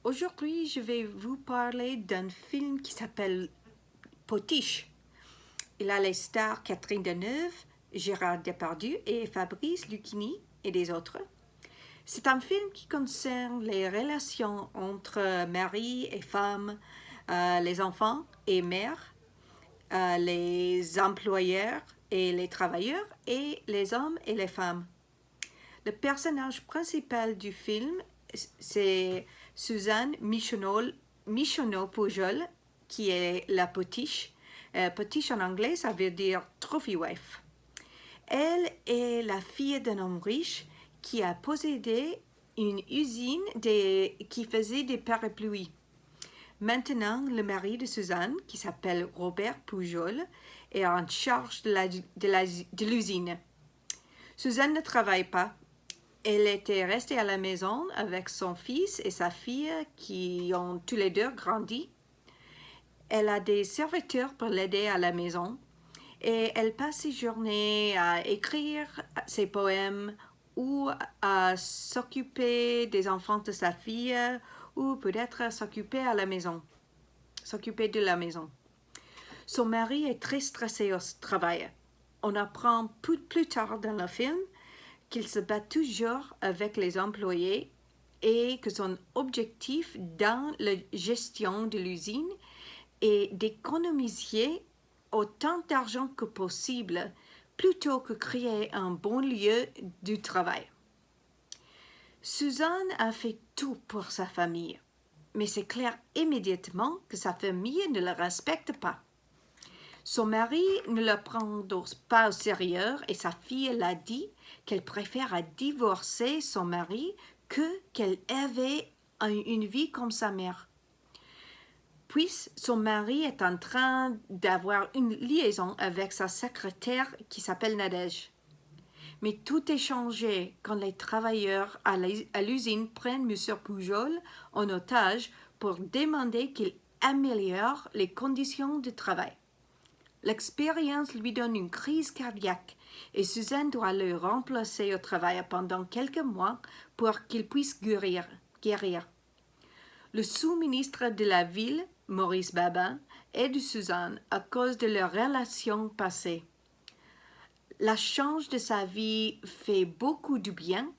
Aujourd'hui, je vais vous parler d'un film qui s'appelle Potiche. Il a les stars Catherine Deneuve, Gérard Depardieu et Fabrice Lucchini et des autres. C'est un film qui concerne les relations entre mari et femme, les enfants et mères, les employeurs et les travailleurs et les hommes et les femmes. Le personnage principal du film, c'est Suzanne Michonneau-Pujol, qui est la potiche. Potiche en anglais, ça veut dire trophy wife. Elle est la fille d'un homme riche qui a possédé une usine qui faisait des parapluies. Maintenant, le mari de Suzanne, qui s'appelle Robert Pujol, est en charge de l'usine. Suzanne ne travaille pas. Elle était restée à la maison avec son fils et sa fille qui ont tous les deux grandi. Elle a des serviteurs pour l'aider à la maison et elle passe ses journées à écrire ses poèmes ou à s'occuper des enfants de sa fille ou peut-être s'occuper de la maison. Son mari est très stressé au travail. On apprend plus tard dans le film qu'il se bat toujours avec les employés et que son objectif dans la gestion de l'usine est d'économiser autant d'argent que possible plutôt que créer un bon lieu de travail. Suzanne a fait tout pour sa famille, mais c'est clair immédiatement que sa famille ne la respecte pas. Son mari ne le prend donc pas au sérieux et sa fille l'a dit qu'elle préfère divorcer son mari qu'elle avait une vie comme sa mère. Puis son mari est en train d'avoir une liaison avec sa secrétaire qui s'appelle Nadège. Mais tout est changé quand les travailleurs à l'usine prennent M. Pujol en otage pour demander qu'il améliore les conditions de travail. L'expérience lui donne une crise cardiaque et Suzanne doit le remplacer au travail pendant quelques mois pour qu'il puisse guérir. Le sous-ministre de la ville, Maurice Babin, aide Suzanne à cause de leur relation passée. La change de sa vie fait beaucoup de bien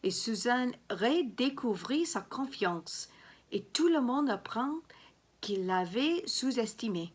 et Suzanne redécouvrit sa confiance et tout le monde apprend qu'il l'avait sous-estimée.